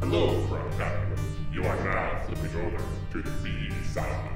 Hello, Craptacklers. You are now flipping over to the B-side.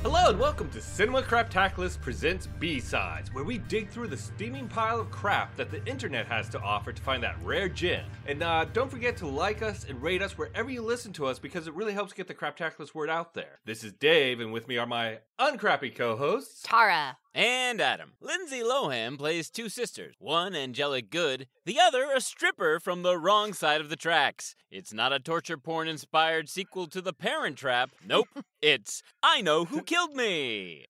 Hello and welcome to Cinema Craptacklers Presents B-Sides, where we dig through the steaming pile of crap that the internet has to offer to find that rare gem. And don't forget to like us and rate us wherever you listen to us, because it really helps get the Craptacklers word out there. This is Dave, and with me are my uncrappy co-hosts, Tara. And Adam. Lindsay Lohan plays two sisters, one Angelic good, the other a stripper from the wrong side of the tracks. It's not a torture porn-inspired sequel to The Parent Trap. Nope, it's I Know Who Killed Me.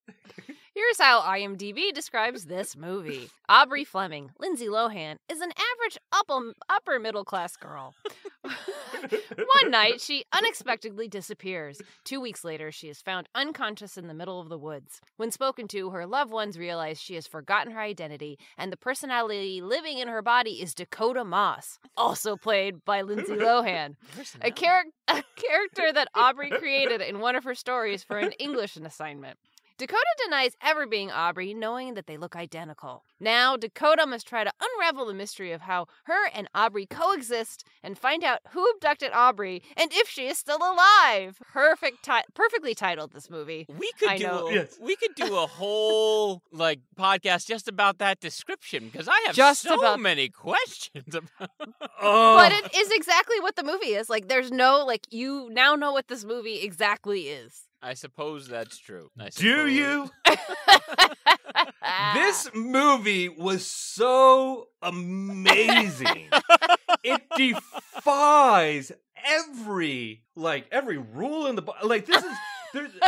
Here's how IMDB describes this movie. Aubrey Fleming, Lindsay Lohan, is an average upper middle class girl. One night, she unexpectedly disappears. 2 weeks later, she is found unconscious in the middle of the woods. When spoken to, her loved ones realize she has forgotten her identity, and the personality living in her body is Dakota Moss, also played by Lindsay Lohan, a character that Aubrey created in one of her stories for an English assignment. Dakota denies ever being Aubrey, knowing that they look identical. Now, Dakota must try to unravel the mystery of how her and Aubrey coexist and find out who abducted Aubrey and if she is still alive. Perfectly titled, this movie. We could do a whole podcast just about that description, because I have many questions about. But it is exactly what the movie is. There's no you now know what this movie exactly is. I suppose that's true. Do you? This movie was so amazing. It defies every rule in the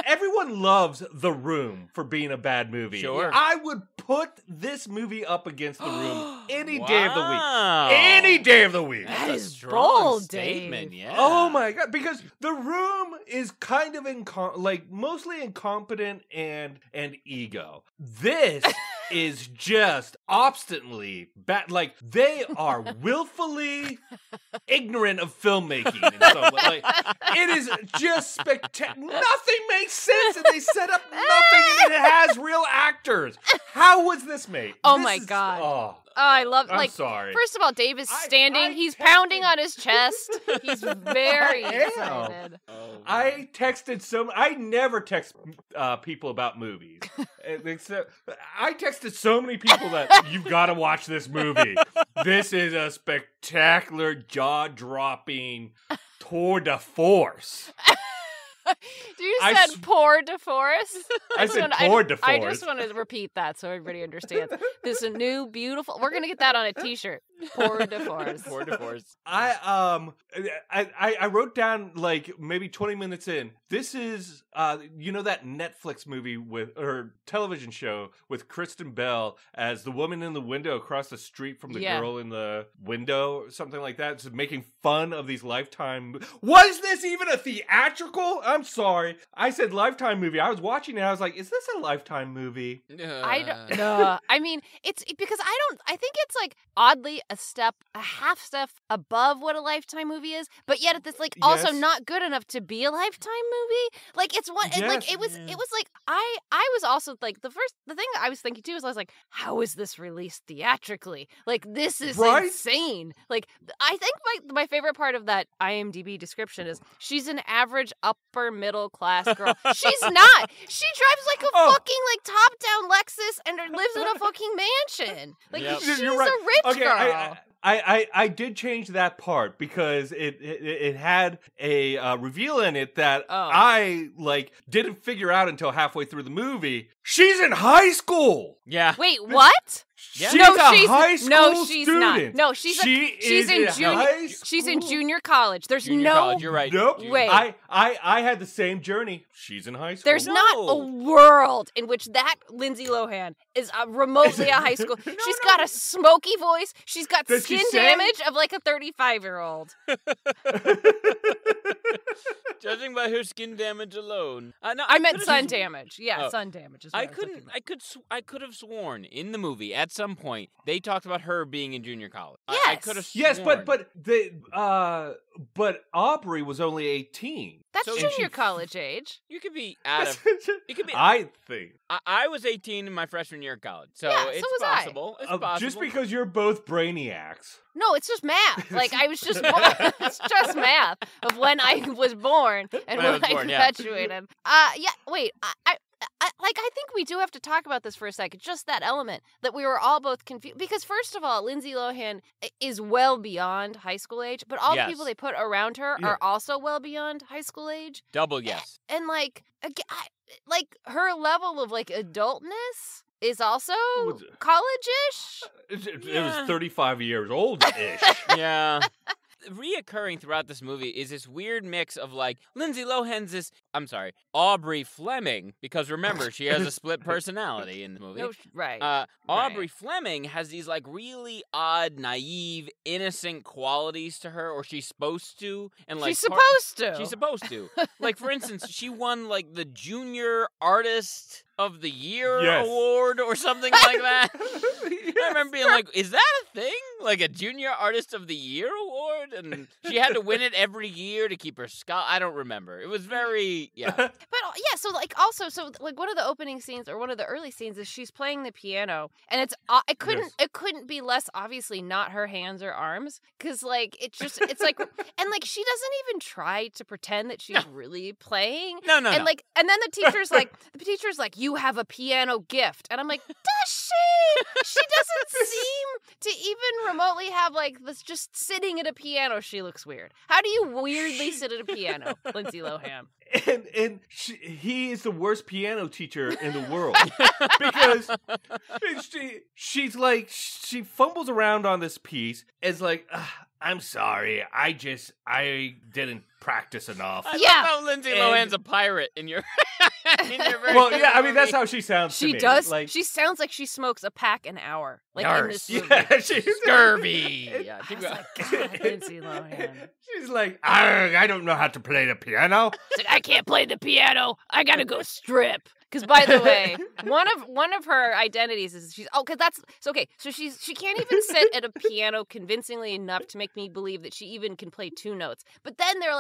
everyone loves The Room for being a bad movie. Sure. I would put this movie up against The Room any day of the week. Any day of the week. That is a strong bold, statement, Dave. yeah. Oh my god, because The Room is kind of mostly incompetent and ego. This is just obstinately bad. They are willfully ignorant of filmmaking in some way. It is just spectacular. Nothing makes sense, and they set up nothing, and it has real actors. How was this made? My God. Oh, I love. I'm sorry. First of all, Dave is standing. He's pounding on his chest. He's very excited. Oh, I never text people about movies. Except I texted so many people that you've got to watch this movie. This is a spectacular, jaw-dropping tour de force. You said pour de force? I said pour de force. I just want to repeat that so everybody understands. This is a new, beautiful... We're going to get that on a t-shirt. Pour de force. Pour de force. I wrote down, maybe 20 minutes in, this is, that Netflix movie or television show with Kristen Bell as the woman in the window across the street from the girl in the window, or something like that, just making fun of these Lifetime... Was this even a theatrical? I'm sorry. I said Lifetime movie. I was watching it. I was like, is this a Lifetime movie? I don't know. I mean, it's because I think it's oddly a half step above what a Lifetime movie is, but yet it's also not good enough to be a Lifetime movie. It's one, yes. it was I was also the thing I was thinking too is I was like, how is this released theatrically? This is insane. I think my favorite part of that IMDb description is she's an average upper middle class girl. She's not. She drives a fucking top down Lexus and lives in a fucking mansion. She's You're right. a rich girl. I did change that part because it had a reveal in it that I didn't figure out until halfway through the movie. She's in high school. Yeah. Wait, what? Yeah. She's a high school she's student. Not. No, she's in junior college. There's junior college, you're right. Nope. Wait. I had the same journey. She's in high school. There's not a world in which that Lindsay Lohan is remotely a high school. She's got a smoky voice. She's got skin damage of a 35-year-old. Judging by her skin damage alone. No, I meant sun damage. Yeah, sun damage is what I could have sworn in the movie at some point they talked about her being in junior college. Yes. I could have sworn. Yes, but the but Aubrey was only 18. That's So- junior college age. You could be out of. You could be. I think. I was 18 in my freshman year of college, so Yeah, so it's was I. possible. It's possible. Just because you're both brainiacs. No, it's just math. Like I was just it's just math of when I was born and When I when was I born, yeah. graduated. Yeah. Wait. I think we do have to talk about this for a second. Just that element that we were all both confused because first of all, Lindsay Lohan is well beyond high school age, but all the Yes. people they put around her Yeah. are also well beyond high school age. Double yes. And like, like her level of like adultness is also Was- college-ish. It Yeah. was 35 years old-ish. Yeah. Reoccurring throughout this movie is this weird mix of like Lindsay Lohan's Aubrey Fleming, because remember she has a split personality in the movie. No, right. Aubrey Right. Fleming has these like really odd, naive, innocent qualities to her, or she's supposed to, and like She's supposed to. She's supposed to. Like for instance, she won like the Junior Artist of the Year Yes. award or something like that. I remember being like, is that a thing? Like a Junior Artist of the Year award? And she had to win it every year to keep her I don't remember. It was very, yeah. But yeah, so like also, so like one of the opening scenes or one of the early scenes is she's playing the piano, and it's it couldn't be less obviously not her hands or arms, because like it's like and like she doesn't even try to pretend that she's really playing. No. And like and then the teacher's like you have a piano gift, and I'm like, does she? She doesn't seem to even remotely have like this. Just sitting at a piano, she looks weird. How do you weirdly sit at a piano, Lindsay Lohan? And he is the worst piano teacher in the world because she fumbles around on this piece. It's like, I'm sorry, I didn't practice enough. I love Yeah. how Lindsay And- Lohan's a pirate in your version Well, of yeah, the I mean that's movie. how she sounds. to She me. does. Like, She sounds like she smokes a pack an hour. Like in Nurse. this movie. yeah, she's Scurvy. Yeah, I keep was going. like, God, Lindsay Lohan. She's like, I don't know how to play the piano. It's like, I can't play the piano. I gotta go strip. Because by the way, one of her identities is she's because that's so okay. So she can't even sit at a piano convincingly enough to make me believe that she even can play two notes. But then they're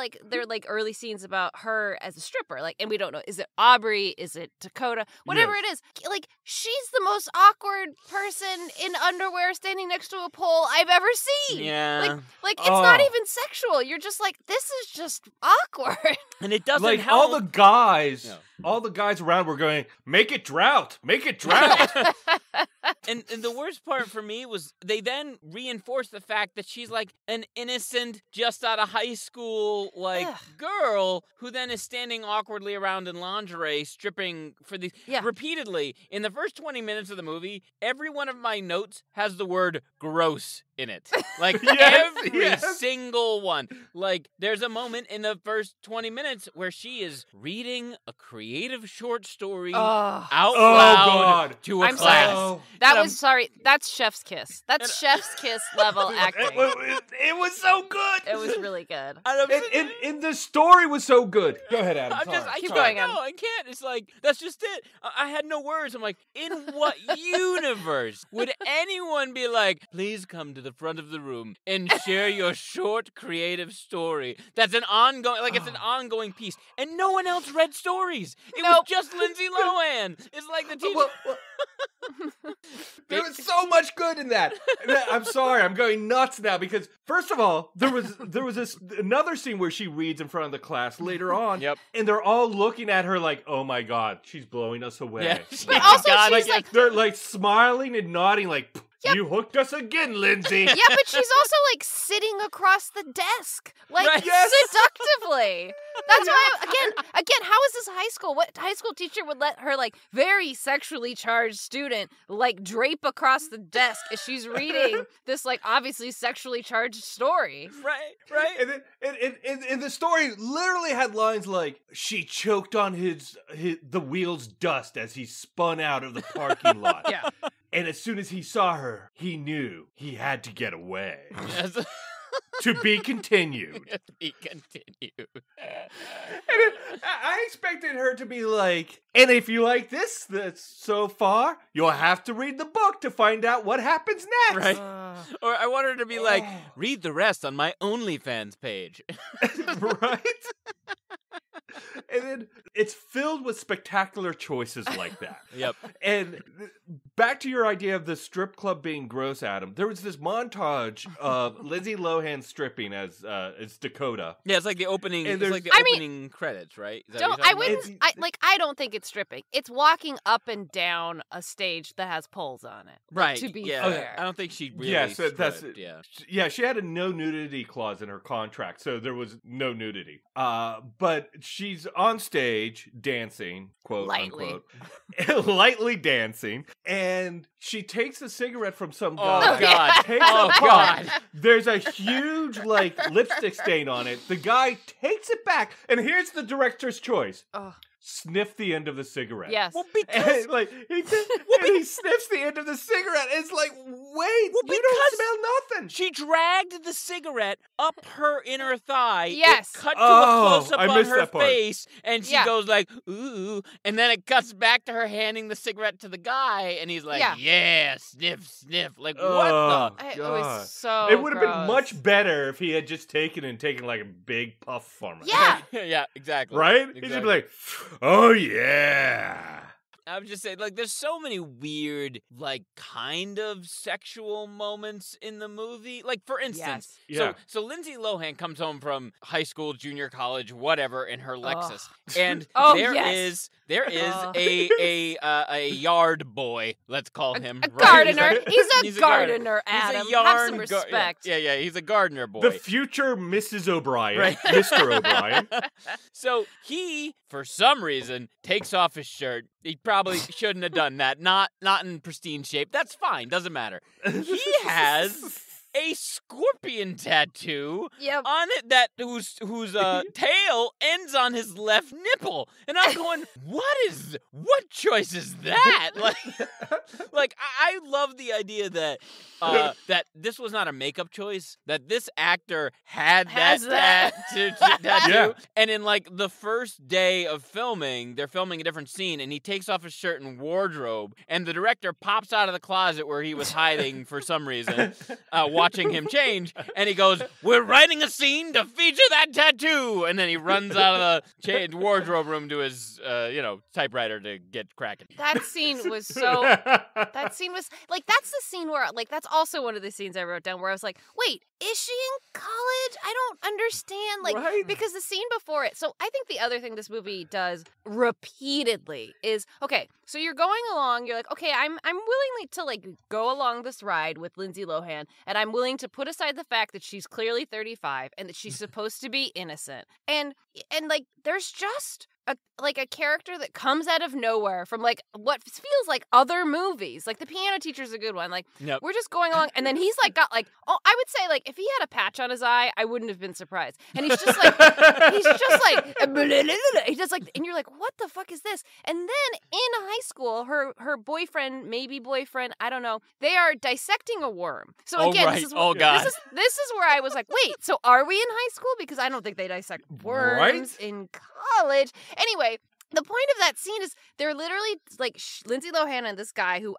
like early scenes about her as a stripper, like, and we don't know, is it Aubrey, is it Dakota, whatever Yes. it is. Like she's the most awkward person in underwear standing next to a pole I've ever seen. Yeah. Like it's not Oh. even sexual. You're just like, this is just awkward. And it doesn't Like help. all the guys, No. all the guys around were going, make it drought, make it drought. And the worst part for me was they then reinforced the fact that she's like an innocent, just out of high school, like Ugh. girl who then is standing awkwardly around in lingerie, stripping for these Yeah. repeatedly. In the first 20 minutes of the movie, every one of my notes has the word gross in it. Like Yes, every yes. single one. Like there's a moment in the first 20 minutes where she is reading a creative short story Oh. out Oh, loud God. to a I'm class. sorry. That And was sorry. That's Chef's Kiss. That's Chef's Kiss level acting. It was so good. It was really good. And the story was so good. Go ahead, Adam. I'm just, sorry. I Keep can't, going, no, Em. I can't. It's like, that's just it. I had no words. I'm like, in what universe would anyone be like, please come to the front of the room and share your short creative story? That's an ongoing, like it's an ongoing piece. And no one else read stories. It was Nope. just Lindsay Lohan. It's like the teacher. There was so much good in that. I'm sorry, I'm going nuts now because first of all, there was another scene where she reads in front of the class later on, Yep. and they're all looking at her like, "Oh my God, she's blowing us away." Yeah. But also God, she's like, They're like smiling and nodding, like, "You hooked us again, Lindsay." yeah, but she's also like sitting across the desk, like Right. Yes. seductively. That's why again, how is this high school? What high school teacher would let her like very sexually charged student like drape across the desk as she's reading this like obviously sexually charged story? Right. And then, and the story literally had lines like, "She choked on the wheel's dust as he spun out of the parking lot." Yeah. And as soon as he saw her, he knew he had to get away. Yes. To be continued. Be continued. And I I expected her to be like, and if you like this so far, you'll have to read the book to find out what happens next. Right. Or I want her to be like, read the rest on my OnlyFans page. Right? And then it's filled with spectacular choices like that. Yep. And back to your idea of the strip club being gross, Adam. There was this montage of Lindsay Lohan stripping as Dakota. Yeah, it's like the opening. And It's like the opening credits, right? Is that what Don't you're I talking wouldn't I don't think it's stripping. It's walking up and down a stage that has poles on it. Right. To be yeah. fair. I don't think she really. Yeah, so that's stripped, yeah. Yeah, she had a no nudity clause in her contract, so there was no nudity. But she's on stage dancing, quote Lightly. unquote, lightly dancing, and she takes a cigarette from some Oh guy. God! Takes Oh a puff. God! There's a huge lipstick stain on it. The guy takes it back, and here's the director's choice. Ugh. Sniff the end of the cigarette. Yes. Well, because And, he sniffs the end of the cigarette. It's like, wait, you don't because smell nothing. she dragged the cigarette up her inner thigh. Yes. It cut to Oh, a close up I on missed her that part. face, and she Yeah. goes like, "Ooh," and then it cuts back to her handing the cigarette to the guy, and he's like, Yeah. sniff, sniff." Like, Oh, what the? It God. was so It would have been gross. much better if he had just taken like a big puff from it. Yeah. Yeah, exactly. Right? He'd Exactly. just be like, oh, yeah. I would just say, like, there's so many weird, like, kind of sexual moments in the movie. Like, for instance, Yeah. so Lindsay Lohan comes home from high school, junior college, whatever, in her Lexus, Ugh. and Oh, there yes. is Ugh. a yard boy, let's call him. A right? gardener. He's a He's a gardener, He's a Adam. yarn Have some gar- respect. yeah, he's a gardener boy. The future Mrs. O'Brien, Right. Mr. O'Brien. So he, for some reason, takes off his shirt. He probably shouldn't have done that. Not in pristine shape. That's fine. Doesn't matter. He has a scorpion tattoo Yep. on it that whose tail ends on his left nipple, and I'm going, what choice is that? Like I love the idea that that this was not a makeup choice, that this actor had Has that that. tattoo, Yeah. and in like the first day of filming, they're filming a different scene, and he takes off his shirt and wardrobe, and the director pops out of the closet where he was hiding for some reason, watching him change, and he goes, "We're writing a scene to feature that tattoo," and then he runs out of the wardrobe room to his typewriter to get cracking. That scene was so. That scene was like, that's the scene where, like, that's also one of the scenes I wrote down where I was like, wait, is she in college? I don't understand. Like, Right. because the scene before it. So I think the other thing this movie does repeatedly is, okay, so you're going along, you're like, okay, I'm willing to like go along this ride with Lindsay Lohan, and I'm willing to put aside the fact that she's clearly 35 and that she's supposed to be innocent. And like, there's just a character that comes out of nowhere from like what feels like other movies. Like the piano teacher's a good one. Like Yep. we're just going along, and then he's like got like, oh, I would say like if he had a patch on his eye, I wouldn't have been surprised. And he's just like he just like, and you're like, what the fuck is this? And then in high school, her boyfriend, maybe boyfriend, I don't know, they are dissecting a worm. So Oh, again, right. Oh, God. this is where I was like, wait, so are we in high school? Because I don't think they dissect worms in college. Anyway, the point of that scene is they're literally like Lindsay Lohan and this guy who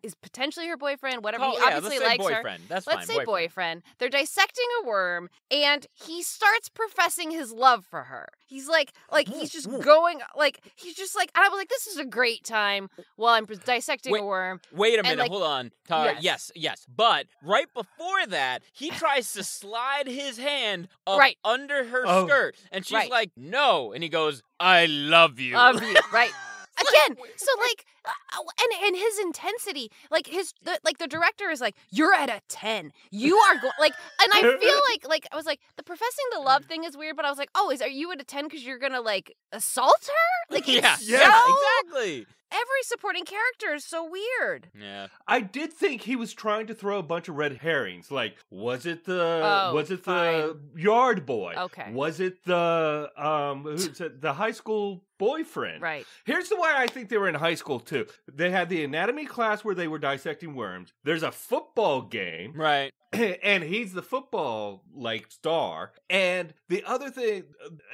is potentially her boyfriend, whatever. He obviously let's say likes boyfriend. her. That's Let's fine. say boyfriend. They're dissecting a worm, and he starts professing his love for her. He's like he's just going he's just like, and I was like, this is a great time while I'm dissecting a worm. Wait a minute, like, hold on. Tara, yes. yes. But right before that, he tries to slide his hand up Right. under her Oh. skirt. And she's Right. like, no. And he goes, I love you. Of you, right? Again, so like, and his intensity, like the director is like, you're at a 10. You are like, and I feel like I was like, the professing the love thing is weird, but I was like, oh, are you at a 10 because you're gonna like assault her? Like, yeah, it's yeah, so- exactly. every supporting character is so weird. Yeah. I did think he was trying to throw a bunch of red herrings. Like, was it the yard boy? Okay. Was it the the high school boyfriend? Right. Here's the way I think they were in high school too. They had the anatomy class where they were dissecting worms. There's a football game. Right. And he's the football star. And the other thing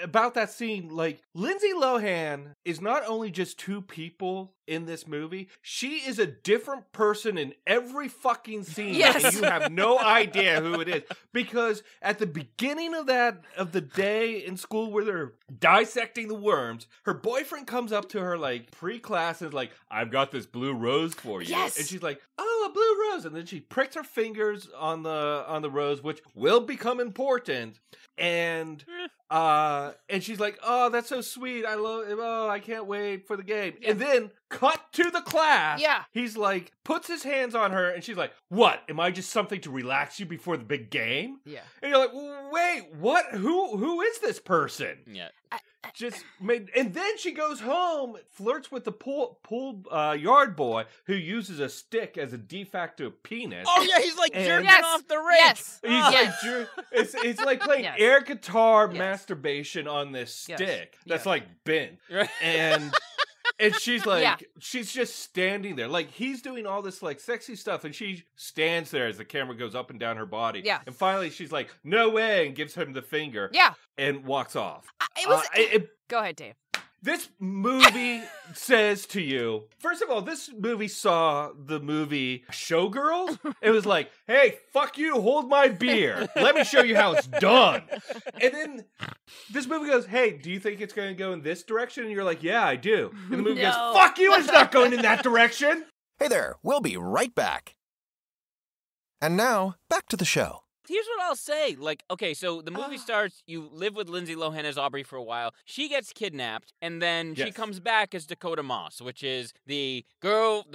about that scene, Lindsay Lohan is not only just two people in this movie, she is a different person in every fucking scene. Yes. And you have no idea who it is. Because at the beginning of the day in school where they're dissecting the worms, her boyfriend comes up to her pre-class and is like, I've got this blue rose for you. Yes. And she's like, oh, a blue rose. And then she pricks her fingers on the rose, which will become important. And she's like, oh, that's so sweet. I can't wait for the game. Yeah. And then cut to the class. Yeah. He's like, puts his hands on her and she's like, what? Am I just something to relax you before the big game? Yeah. And you're like, wait, what? Who is this person? Yeah. And then she goes home, flirts with the pool yard boy who uses a stick as a de facto penis. Oh yeah, he's jerking off the rake. Yes. It's like playing air guitar masturbation on this stick that's bent. And she's she's just standing there. He's doing all this sexy stuff and she stands there as the camera goes up and down her body. Yeah. And finally she's like, no way, and gives him the finger. Yeah. And walks off. Go ahead, Dave. This movie says to you, first of all, this movie saw the movie Showgirls. It was like, hey, fuck you, hold my beer. Let me show you how it's done. And then this movie goes, hey, do you think it's going to go in this direction? And you're like, yeah, I do. And the movie goes, fuck you, it's not going in that direction. Hey there, we'll be right back. And now, back to the show. Here's what I'll say. Okay, so the movie starts, you live with Lindsay Lohan as Aubrey for a while. She gets kidnapped, and then she comes back as Dakota Moss, which is the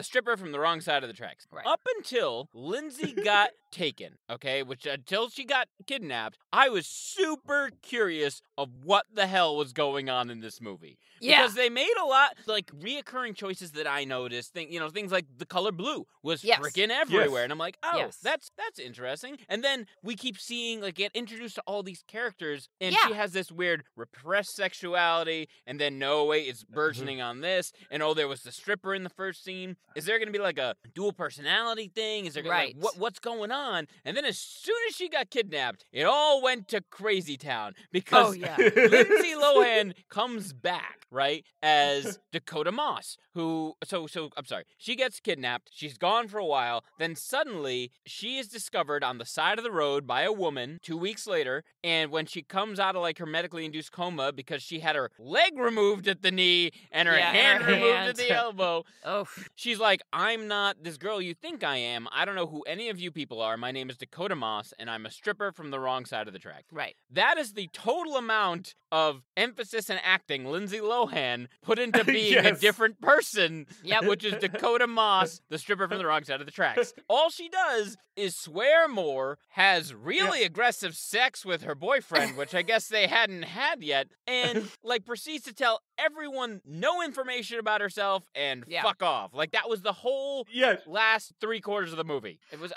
stripper from the wrong side of the tracks. Right. Up until Lindsay got taken, okay, until she got kidnapped, I was super curious of what the hell was going on in this movie. Yeah. Because they made a lot, reoccurring choices that I noticed. Things like the color blue was freaking everywhere. Yes. And I'm like, that's interesting. And then we keep seeing, get introduced to all these characters, and she has this weird repressed sexuality, and then, no, wait, it's burgeoning on this, and there was the stripper in the first scene. Is there going to be, a dual personality thing? Is there going to what's going on? And then as soon as she got kidnapped, it all went to Crazy Town, because Lindsay Lohan comes back, right, as Dakota Moss, who, I'm sorry, she gets kidnapped, she's gone for a while, then suddenly she is discovered on the side of the road by a woman 2 weeks later, and when she comes out of her medically induced coma because she had her leg removed at the knee and her hand removed at the elbow, she's like, I'm not this girl you think I am. I don't know who any of you people are. My name is Dakota Moss, and I'm a stripper from the wrong side of the track. Right. That is the total amount of emphasis and acting Lindsay Lohan put into being a different person, which is Dakota Moss, the stripper from the wrong side of the tracks. All she does is swear more, has really aggressive sex with her boyfriend, which I guess they hadn't had yet, and proceeds to tell everyone no information about herself and fuck off. That was the whole last 3/4 of the movie. It was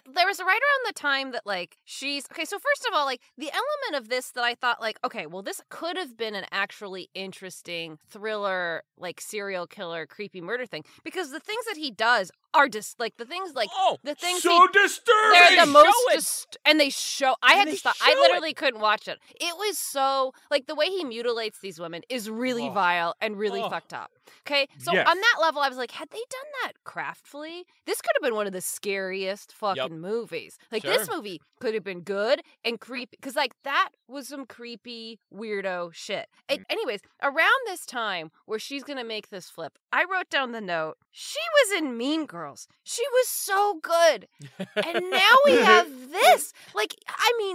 there was right around the time that she's okay. So first of all, the element of this that I thought okay, well, this could have been an actually interesting thriller, serial killer, creepy murder thing, because the things that he does are just the things the things so disturbing. They're the most and they show. I had to stop. I literally couldn't watch it. It was so the way he mutilates these women is really vile and really fucked up. Okay, so on that level, I was like, had they done that craftfully, this could have been one of the scariest fucking movies. This movie could have been good and creepy, because that was some creepy weirdo shit. Anyways, around this time where she's gonna make this flip, I wrote down the note. She was in Mean Girls. She was so good, and now we have this.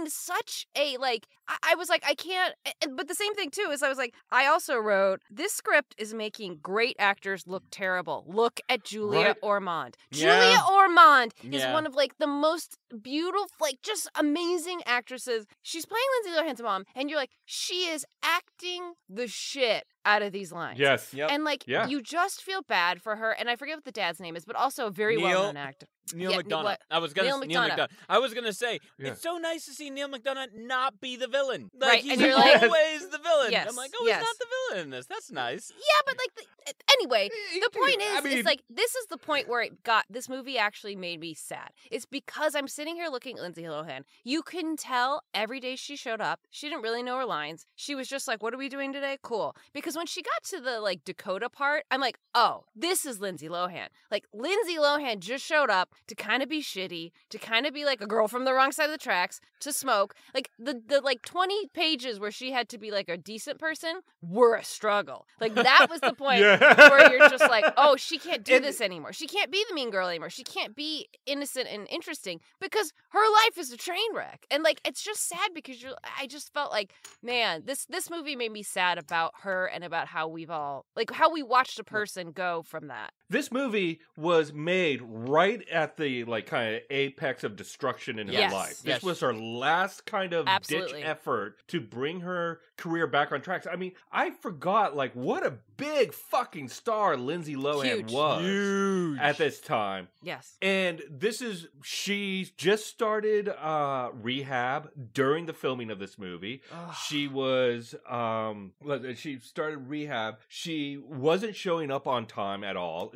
Such a I was like, I can't. But the same thing too is I was like, I also wrote, this script is making great actors look terrible. Look at Julia Ormond. Julia Ormond is one of the most beautiful, just amazing actresses. She's playing Lindsay Lohan's mom, and you're like, she is acting the shit out of these lines. Yes. Yep. And like Yeah. you just feel bad for her, and I forget what the dad's name is, but also a very Neil- well-known actor. Neil Yeah, McDonough. what? I was gonna Neil Neil McDonough. McDonough. I was gonna say Yeah. it's so nice to see Neil McDonough not be the villain. Like Right, he's and you're like- always the villain. Yes, I'm like, oh, yes. he's not the villain in this. That's nice. Yeah, but like anyway, the point is, I mean- it's like this is the point where this movie actually made me sad. It's because I'm sitting here looking at Lindsay Lohan. You can tell every day she showed up, she didn't really know her lines. She was just like, "What are we doing today? Cool." Because when she got to the like Dakota part, I'm like, "Oh, this is Lindsay Lohan." Like Lindsay Lohan just showed up to kind of be shitty, to kind of be like a girl from the wrong side of the tracks, to smoke. Like the like 20 pages where she had to be like a decent person were a struggle. Like that was the point where you're just like, "Oh, she can't do this anymore. She can't be the mean girl anymore. She can't be innocent and interesting because her life is a train wreck." And like it's just sad because I just felt like, man, this movie made me sad about her and about how we've all like how we watched a person go from that. This movie was made right at the like kind of apex of destruction in Yes. her life. This Yes. was her last kind of Absolutely. ditch effort to bring her career back on tracks. I mean, I forgot like what a big fucking star Lindsay Lohan Huge. was Huge. at this time. Yes. And she just started rehab during the filming of this movie. Ugh. She started rehab. She wasn't showing up on time at all.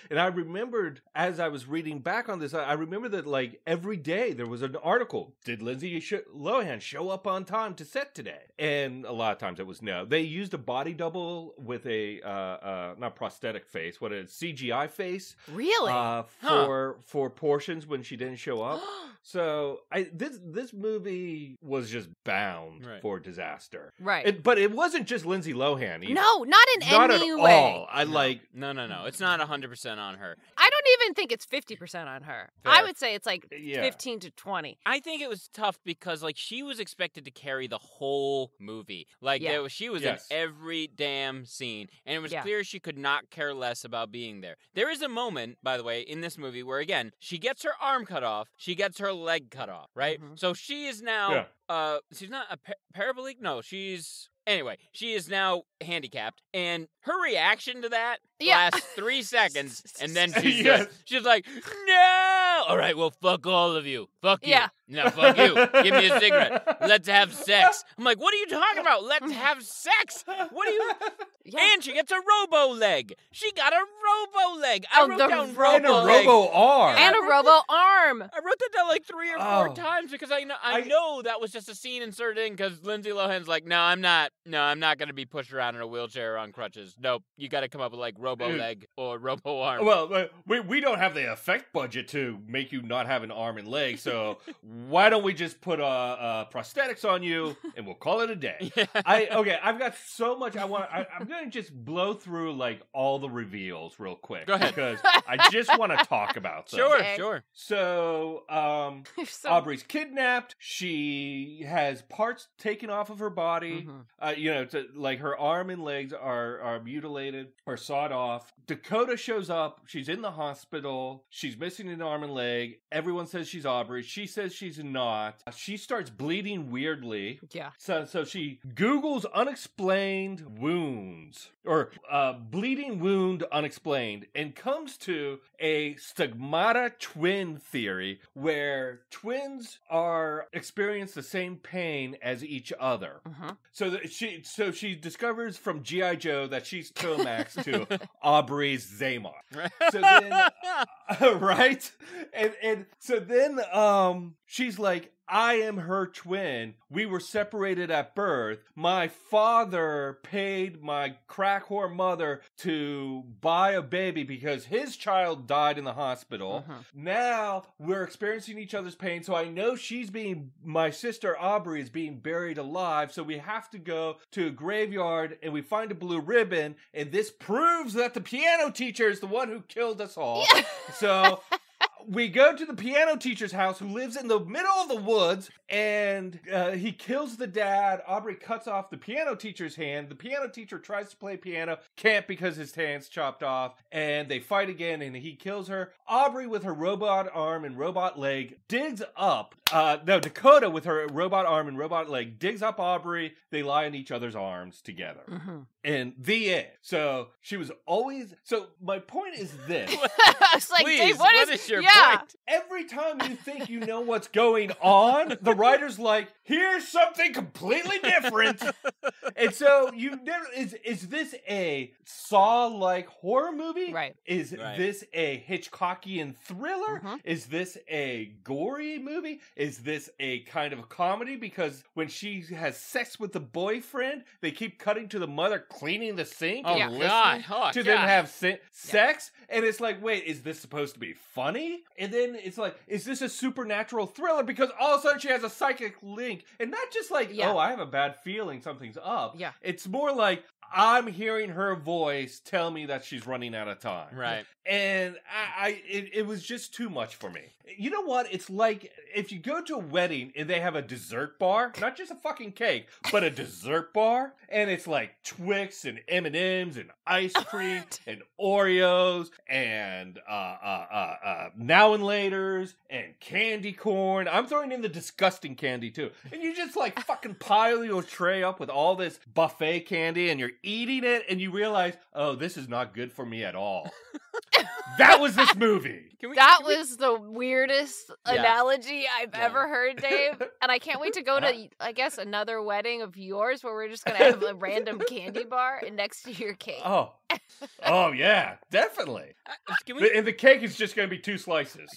And I remembered as I was reading back on this, I remember that like every day there was an article. Did Lindsay Lohan show up on time to set today? And a lot of times it was no. They used a body double with a not prosthetic face, what a CGI face. Really? For portions when she didn't show up. So this movie was just bound Right. for disaster. Right. But it wasn't just Lindsay Lohan either. No, not in Not any at way. all. No. It's not 100% on her. I don't even think it's 50% on her. Fair. I would say it's like Yeah. 15 to 20. I think it was tough because like she was expected to carry the whole movie. Like Yeah. she was Yes. in every damn scene, and it was Yeah. clear she could not care less about being there. There is a moment, by the way, in this movie where again she gets her arm cut off, she gets her leg cut off, right? Mhm. So she is now she's not a paraplegic. No, Anyway, she is now handicapped, and her reaction to that lasts 3 seconds, and then she's Yes. good. She's like, "No! All right, well, fuck all of you. Fuck you. Yeah. No, fuck you. Give me a cigarette. Let's have sex." I'm like, what are you talking about? Let's have sex? What are you... Yeah. And she gets a robo leg. She got a robo leg. I Oh, wrote the down And robo a leg. robo arm. And a robo arm. I wrote that down like 3 or 4 Oh. times because I know that was just a scene inserted in because Lindsay Lohan's like, no, I'm not going to be pushed around in a wheelchair or on crutches. Nope, you got to come up with like robo leg or robo arm. Well, we don't have the effect budget to make you not have an arm and leg, so why don't we just put prosthetics on you and we'll call it a day? I've got so much I'm going to just blow through like all the reveals real quick. Go ahead. Because I just want to talk about them. Sure, Okay. sure. So, So- Aubrey's kidnapped. She has parts taken off of her body. Mhm. Like her arm and legs are mutilated or sawed off. Dakota shows up. She's in the hospital. She's missing an arm and leg. Everyone says she's Aubrey. She says she's not. She starts bleeding weirdly. Yeah. So she Googles unexplained wounds or bleeding wound unexplained and comes to a stigmata twin theory where twins experience the same pain as each other. Mhm. So she discovers from G.I. Joe that she's Tomax to Aubrey's Zaymar. So then, right? And so then she's like, I am her twin. We were separated at birth. My father paid my crack whore mother to buy a baby because his child died in the hospital. Now we're experiencing each other's pain. So I know my sister Aubrey is being buried alive. So we have to go to a graveyard and we find a blue ribbon. And this proves that the piano teacher is the one who killed us all. So we go to the piano teacher's house who lives in the middle of the woods, and he kills the dad. Aubrey cuts off the piano teacher's hand. The piano teacher tries to play piano, can't because his hand's chopped off, and they fight again, and he kills her. Aubrey, with her robot arm and robot leg, digs up. Dakota, with her robot arm and robot leg, digs up Aubrey. They lie in each other's arms together. Mm-hmm. And the end. So she was always. So my point is this. I was like, Please, Dave, what is your yeah. point? Every time you think you know what's going on, the writer's like, here's something completely different. And so you never is this a Saw-like horror movie? Right. Is Right. this a Hitchcockian thriller? Mhm. Is this a gory movie? Is this a kind of comedy? Because when she has sex with the boyfriend, they keep cutting to the mother cleaning the sink Oh, and God. listening Oh, to God. them have sex. And it's like, wait, is this supposed to be funny? And then it's like, is this a supernatural thriller? Because all of a sudden she has a psychic link. And not just like, Yeah. oh, I have a bad feeling something's up. Yeah. It's more like, I'm hearing her voice tell me that she's running out of time. Right. And it was just too much for me. You know what? It's like if you go to a wedding and they have a dessert bar, not just a fucking cake, but a dessert bar, and it's like Twix and M&Ms and ice cream and Oreos and now and laters and candy corn. I'm throwing in the disgusting candy too. And you just like fucking pile your tray up with all this buffet candy and you're eating it and you realize, oh, this is not good for me at all. That was this movie. That was the weirdest Yeah. analogy I've Yeah. ever heard, Dave. And I can't wait to go to, I guess, another wedding of yours where we're just going to have a random candy bar next to your cake. Oh yeah, definitely. Can we, And the cake is just going to be 2 slices.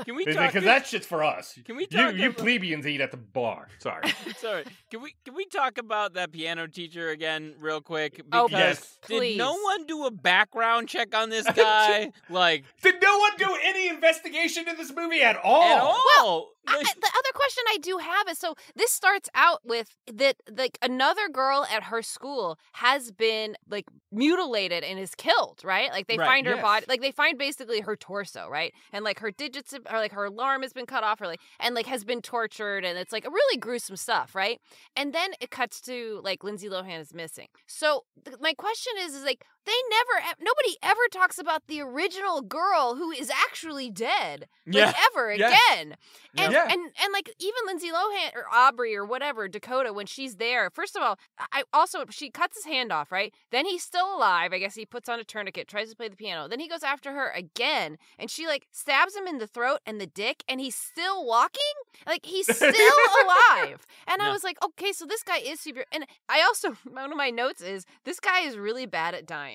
can we talk? Because that shit's for us. Can we talk? You about- plebeians eat at the bar. Sorry. Sorry. Can we talk about that piano teacher again real quick? Oh, Yes. Did please. no one do a background check on this guy? Like Did no one do any investigation in this movie at all? at all? The other question I do have is, so this starts out with that, like, another girl at her school has been like mutilated and is killed, right? Like they Right, find her yes. body, like they find basically her torso, right? And like her digits, or like her arm has been cut off, or like, and like has been tortured, and it's like a really gruesome stuff, right? And then it cuts to like Lindsay Lohan is missing. So my question is like, nobody ever talks about the original girl who is actually dead, like Yeah. ever Yes. again. And, Yeah. and like even Lindsay Lohan or Aubrey or whatever, Dakota, when she's there, first of all, she cuts his hand off, right? Then he's still alive. I guess he puts on a tourniquet, tries to play the piano. Then he goes after her again, and she like stabs him in the throat and the dick, and he's still walking? Like he's still alive. And I Yeah. was like, okay, so this guy is super. And I also, one of my notes is, this guy is really bad at dying.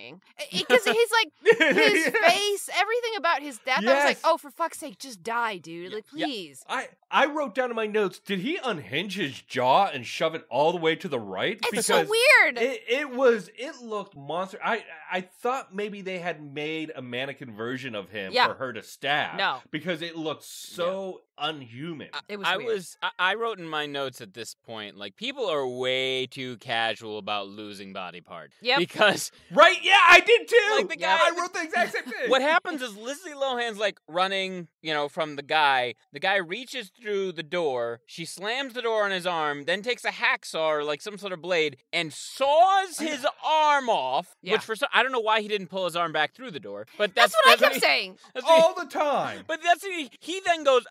Because he's like, his face, everything about his death, I was like, Yes. oh, for fuck's sake, just die, dude. Like, Yeah. please. I wrote down in my notes, did he unhinge his jaw and shove it all the way to the right? It's so weird. It looked monster. I thought maybe they had made a mannequin version of him Yeah. for her to stab. No. Because it looked so unhuman. It was weird. I wrote in my notes at this point, like, people are way too casual about losing body parts. Yep. Because Right? Yeah, I did too. Like the guy- I wrote the exact same thing. what happens is Lindsay Lohan's like running, from the guy. The guy reaches through the door. She slams the door on his arm, then takes a hacksaw or like some sort of blade and saws his arm off. Yeah. Which I don't know why he didn't pull his arm back through the door. But That's what I kept he- saying. that's what he- all the time. But that's he then goes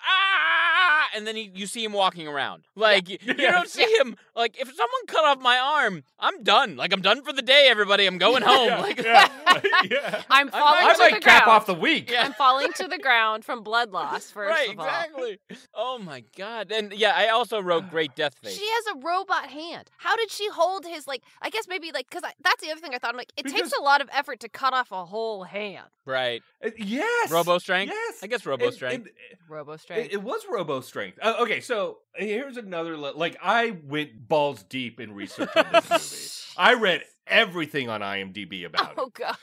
and then you see him walking around. Like you don't see him. Like if someone cut off my arm, I'm done. Like I'm done for the day. Everybody, I'm going home. Like Yeah. I'm falling I to might the cap ground. off the week. Yeah. I'm falling to the ground from blood loss, first right, of all. exactly. Oh my god. And yeah, I also wrote great death face. She has a robot hand. How did she hold his, like, I guess maybe, like, because that's the other thing I thought. I'm like, it takes Because- a lot of effort to cut off a whole hand. Right. Yes. Robo strength. Yes. I guess robo strength. Robo strength. It was robo strength. Okay, so here's another. Like I went balls deep in research on this movie. I read everything on IMDb about it. Oh, God.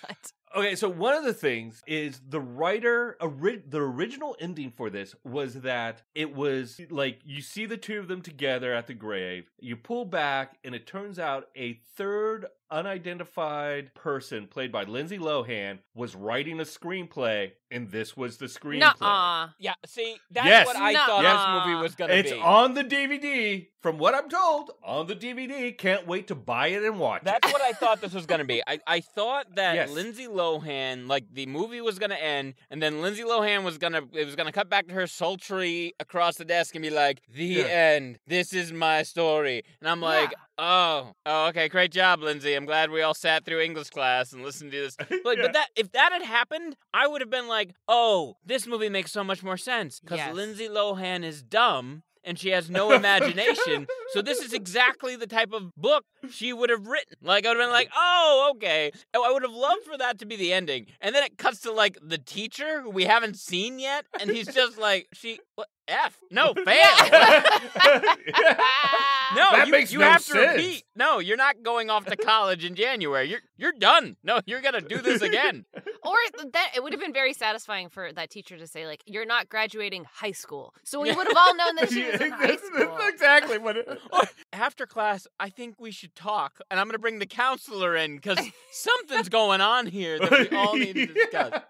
Okay, so one of the things is the writer, the original ending for this was that it was like you see the two of them together at the grave, you pull back, and it turns out a third unidentified person played by Lindsay Lohan was writing a screenplay, and this was the screenplay. Nuh-uh. Yeah, see, that's Yes. what I No. thought Yes. this movie was going to be. It's on the DVD. From what I'm told, on the DVD. Can't wait to buy it and watch That's it. what I thought this was going to be. I thought that Yes. Lindsay Lohan, like, the movie was going to end, and then Lindsay Lohan was going to cut back to her sultry across the desk and be like, the end. This is my story. And I'm like, oh, okay, great job, Lindsay. I'm glad we all sat through English class and listened to this. Like, Yeah. but if that had happened, I would have been like, oh, this movie makes so much more sense. Because Yes. Lindsay Lohan is dumb. And she has no imagination. So this is exactly the type of book she would have written. Like, I would have been like, oh, okay. I would have loved for that to be the ending. And then it cuts to, like, the teacher, who we haven't seen yet. And he's just like, what? F. No, fail. No, That you, makes you no have to sense. repeat. No, you're not going off to college in January. You're done. No, you're going to do this again. Or that it would have been very satisfying for that teacher to say, like, you're not graduating high school. So we would have all known that she was in high school. That's exactly what it Or, after class, I think we should talk, and I'm going to bring the counselor in because something's going on here that we all need to discuss.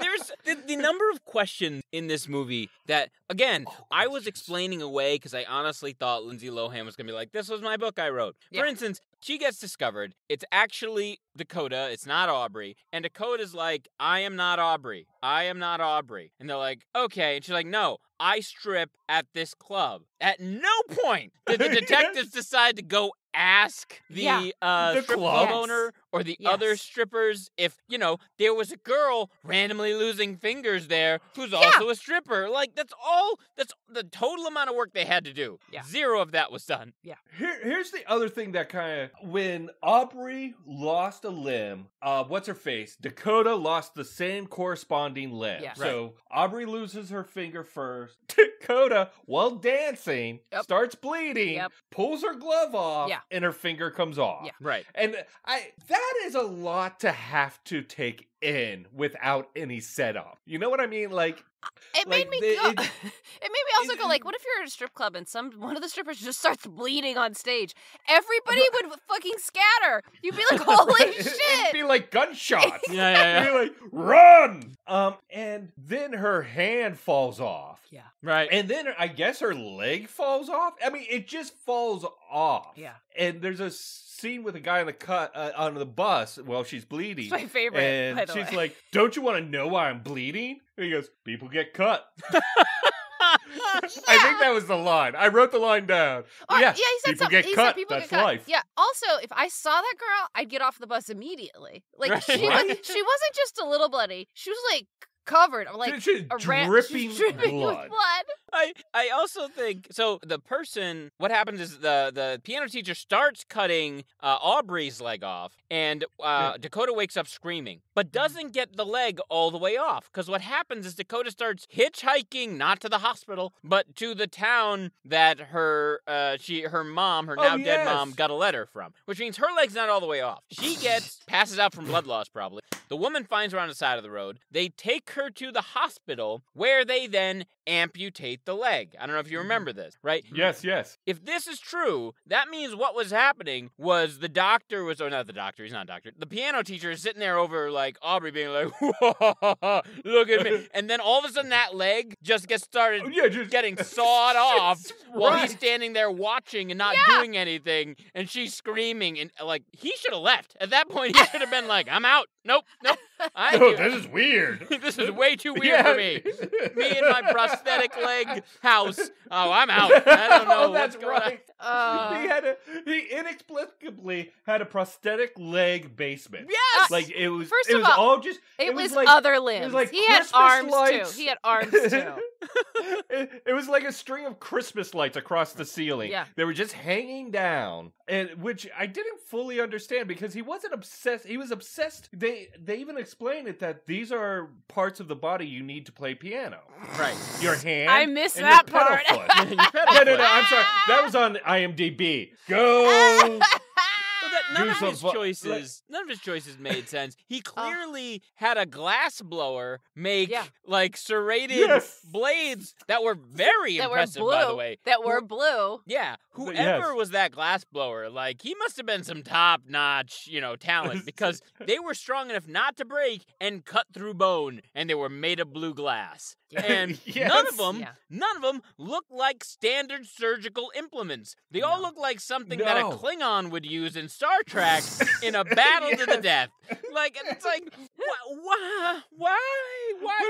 There's the number of questions in this movie that, again, I was explaining away because I honestly thought Lindsay Lohan was going to be like, this was my book I wrote. Yeah. For instance, she gets discovered. It's actually Dakota. It's not Aubrey. And Dakota's like, I am not Aubrey. I am not Aubrey. And they're like, okay. And she's like, no, I strip at this club. At no point did the detectives decide to go ask the The strip club. club owner or the Yes. other strippers if, there was a girl randomly losing fingers there who's also a stripper. Like, that's the total amount of work they had to do. Yeah. Zero of that was done. Here's the other thing that kind of, when Aubrey lost a limb, what's her face? Dakota lost the same corresponding limb. Yeah. So Aubrey loses her finger first. Dakota, while dancing, Yep. starts bleeding, Yep. pulls her glove off, Yeah. and her finger comes off. Yeah. Right. And that is a lot to have to take in without any setup. You know what I mean? Like, It Like, made me the- go. it- It made me also go like, what if you're at a strip club and one of the strippers just starts bleeding on stage? Everybody would fucking scatter. You'd be like, holy It'd shit! be like gunshots. Yeah. You're like, run! And then her hand falls off. Yeah. Right. And then I guess her leg falls off. I mean, it just falls off. Yeah. And there's a scene with a guy on the bus while she's bleeding. It's my favorite, And by the she's way. like, don't you want to know why I'm bleeding? And he goes, people get cut. I think that was the line. I wrote the line down. Or, yeah, he said people something. get He cut. said people That's get cut. life. Yeah. Also, if I saw that girl, I'd get off the bus immediately. Like Right. she Right? she wasn't just a little bloody. She was like covered. Like She's dripping dripping with blood. blood. I also think so. The person, what happens is the piano teacher starts cutting Aubrey's leg off, and Dakota wakes up screaming, but doesn't get the leg all the way off. Because what happens is Dakota starts hitchhiking, not to the hospital, but to the town that her mom, her now dead mom, got a letter from. Which means her leg's not all the way off. She passes out from blood loss probably. The woman finds her on the side of the road. They take her to the hospital, where they then amputate the leg. I don't know if you remember this, right? Yes. If this is true, that means what was happening was not the doctor, he's not a doctor. The piano teacher is sitting there over like Aubrey being like, whoa, look at me. And then all of a sudden that leg just gets started just getting sawed off while he's right. standing there watching and not doing anything. And she's screaming and like, he should have left. At that point, he should have been like, I'm out. Nope. Oh, this is weird. This is way too weird for me. Me and my prosthetic leg house. Oh, I'm out. I don't know. Oh, that's what's going right. He inexplicably had a prosthetic leg basement. Yes. Like it was. First it of was all, all just. It was like, other limbs. It was like he had Christmas arms lights. too. He had arms too. It was like a string of Christmas lights across the ceiling. Yeah. They were just hanging down, and which I didn't fully understand because he wasn't obsessed. He was obsessed. They even explained it that these are parts of the body you need to play piano. Right. Your hand. I missed and that your pedal part. foot. No. I'm sorry. That was on IMDb. Go. None Do of his some fu- choices made sense. He clearly had a glass blower make like serrated blades that were very that impressive, were blue. by the way. That were blue. Yeah, whoever was that glassblower, like, he must have been some top-notch, talent, because they were strong enough not to break and cut through bone, and they were made of blue glass. And none of them look like standard surgical implements. They all look like something that a Klingon would use in Star Trek in a battle to the death. Like, it's like, why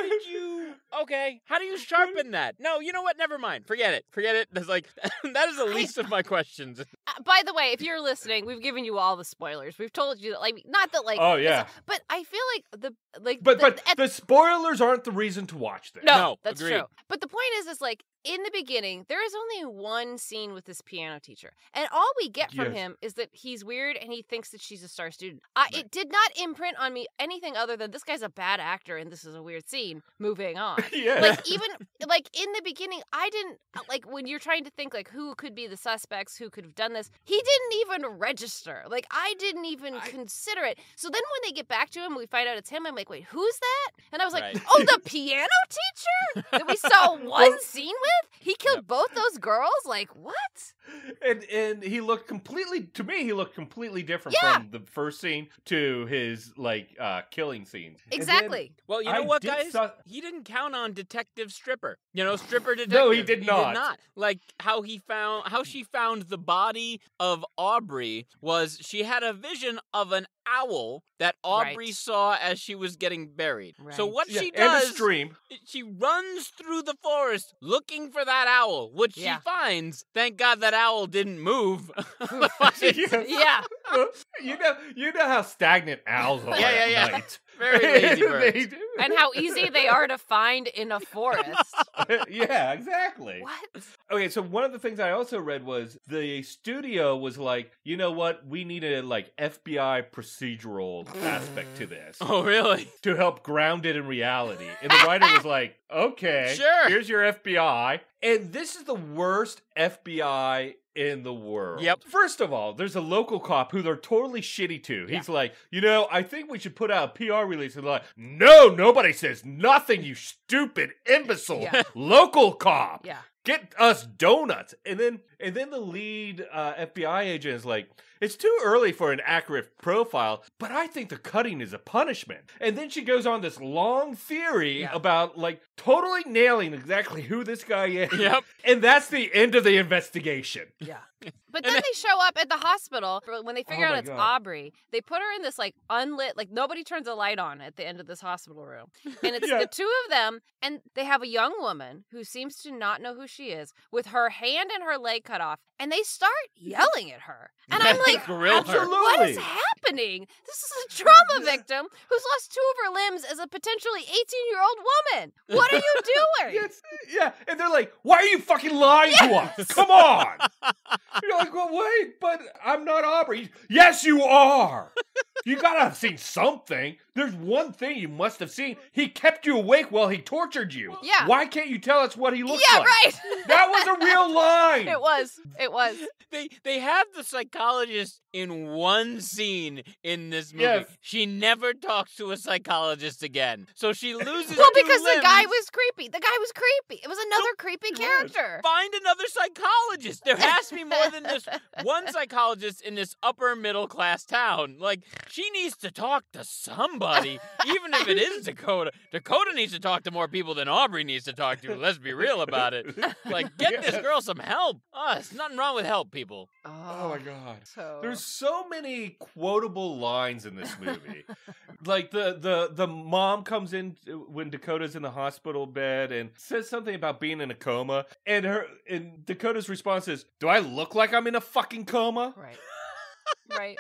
did you? Okay, how do you sharpen that? No, you know what? Never mind. Forget it. That's like, that is the least of my questions. By the way, if you're listening, we've given you all the spoilers. We've told you that, like, not that, like, oh yeah, but I feel like the spoilers aren't the reason to watch this. No, that's agreed. true. But the point is like, in the beginning, there is only one scene with this piano teacher. And all we get from him is that he's weird and he thinks that she's a star student. It did not imprint on me anything other than this guy's a bad actor and this is a weird scene. Moving on. Like, even, like, in the beginning, I didn't, like, when you're trying to think, like, who could be the suspects, who could have done this, he didn't even register. Like, I didn't even consider it. So then when they get back to him, we find out it's him. I'm like, wait, who's that? And I was like, oh, the piano teacher that we saw one scene with? He killed both those girls? Like, what? And he looked completely different from the first scene to his, like, killing scenes. Exactly. Well, you know what, guys? He didn't count on Detective Stripper. Stripper detective. No, he did not. He did not. Like, how she found the body of Aubrey was she had a vision of an owl that Aubrey saw as she was getting buried. Right. So what she does, she runs through the forest looking for that owl, which she finds. Thank God that owl didn't move. Yeah. You know how stagnant owls are at night. Very lazy birds. And how easy they are to find in a forest. Yeah, exactly. What? Okay, so one of the things I also read was the studio was like, you know what? We need a, like, FBI procedural aspect to this. Oh, really? To help ground it in reality. And the writer was like, okay, sure. Here's your FBI. And this is the worst FBI in the world. Yep. First of all, there's a local cop who they're totally shitty to. He's like, I think we should put out a PR release. And they're like, no, nobody says nothing, you stupid imbecile. Local cop. Yeah. Get us donuts. And then the lead FBI agent is like, it's too early for an accurate profile, but I think the cutting is a punishment. And then she goes on this long theory about, like, totally nailing exactly who this guy is. Yep. And that's the end of the investigation. Yeah. But then they show up at the hospital when they figure out it's Aubrey. They put her in this, like, unlit, like, nobody turns a light on at the end of this hospital room. And it's the two of them, and they have a young woman who seems to not know who she is, with her hand and her leg cut off, and they start yelling at her. And I'm like, what is happening? This is a trauma victim who's lost two of her limbs as a potentially 18-year-old woman. What are you doing? Yeah, and they're like, why are you fucking lying to us? Come on. You're like, well, wait, but I'm not Aubrey. Yes, you are. You gotta have seen something. There's one thing you must have seen. He kept you awake while he tortured you. Yeah. Why can't you tell us what he looks like? Yeah, right. That was a real line. It was. They have the psychologist in one scene in this movie. Yes. She never talks to a psychologist again. So she loses Well, because limbs. the guy was creepy. It was another creepy character. Find another psychologist. There has to be more than this one psychologist in this upper middle class town. Like, she needs to talk to somebody, even if it is Dakota. Dakota needs to talk to more people than Aubrey needs to talk to. Let's be real about it. Like, get this girl some help. There's nothing wrong with help, people. Oh my God. There's so many quotable lines in this movie. Like the mom comes in when Dakota's in the hospital bed and says something about being in a coma, and Dakota's response is, "Do I look like I'm in a fucking coma?" Right.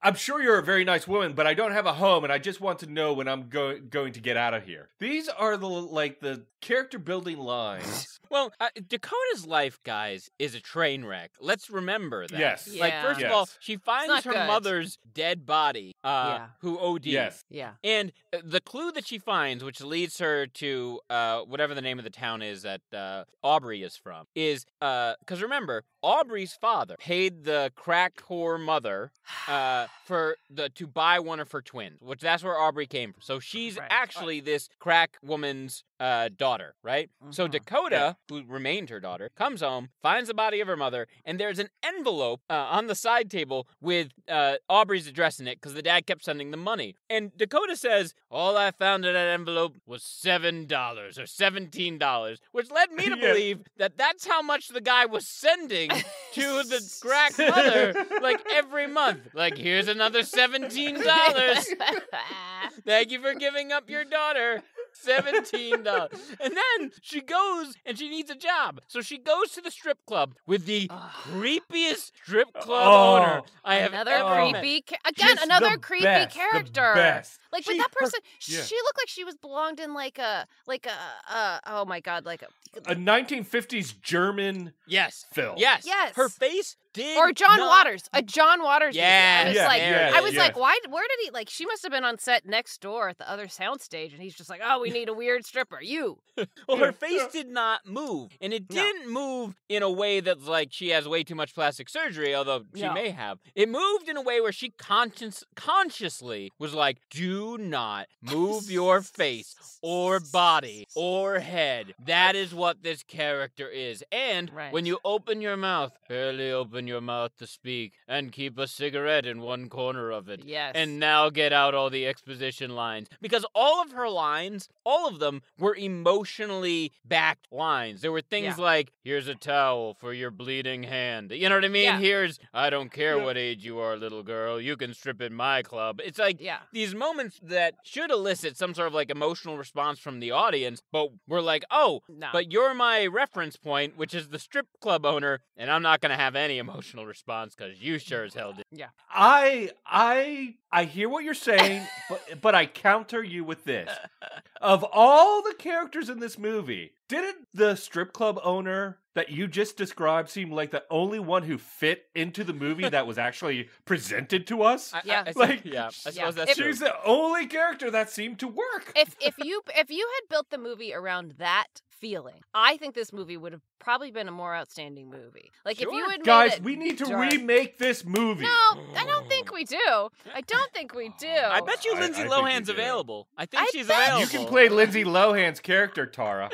I'm sure you're a very nice woman, but I don't have a home, and I just want to know when I'm going to get out of here. These are the character building lines. Well, Dakota's life, guys, is a train wreck. Let's remember that. Yes. Yeah. Like, first of all, she finds her mother's dead body, who OD'd. Yes. Yeah. And the clue that she finds, which leads her to whatever the name of the town is that Aubrey is from, is, because remember, Aubrey's father paid the crack whore mother to buy one of her twins, which that's where Aubrey came from. So she's actually this crack woman's daughter, right? So Dakota, who remained her daughter, comes home, finds the body of her mother, and there's an envelope on the side table with Aubrey's address in it because the dad kept sending them money. And Dakota says, all I found in that envelope was $7 or $17, which led me to believe that that's how much the guy was sending to the crack mother, like every month. Like, here's another $17. Thank you for giving up your daughter. $17. And then she goes and she needs a job. So she goes to the strip club with the creepiest strip club owner I have ever met. Another creepy character. The best. Like, but that person, she looked like she was belonged in oh my God, like a 1950s German film. Yes. Her face did or John Waters. A John Waters movie. I was like, where did he, like, she must have been on set next door at the other soundstage, and he's just like, oh, we need a weird stripper. Well, her face did not move, and it didn't move in a way that's like she has way too much plastic surgery, although she may have. It moved in a way where she consciously was like, do not move your face or body or head. That is what this character is. And when you open your mouth, barely open your mouth to speak, and keep a cigarette in one corner of it. Yes. And now get out all the exposition lines. Because all of her lines, all of them were emotionally backed lines. There were things like, here's a towel for your bleeding hand. You know what I mean? Yeah. Here's, I don't care what age you are, little girl. You can strip in my club. It's like these moments that should elicit some sort of like emotional response from the audience, but we're like, but you're my reference point, which is the strip club owner, and I'm not going to have any emotional response because you sure as hell did. Yeah. I hear what you're saying, but I counter you with this. Of all the characters in this movie, didn't the strip club owner that you just described seem like the only one who fit into the movie that was actually presented to us? I suppose that's true. She's the only character that seemed to work. If you had built the movie around that feeling, I think this movie would have probably been a more outstanding movie. Like, if you had Guys, we need to remake this movie. No, I don't think we do. I don't think we do. I bet you Lindsay Lohan's available. I think she's available. You can play Lindsay Lohan's character, Tara.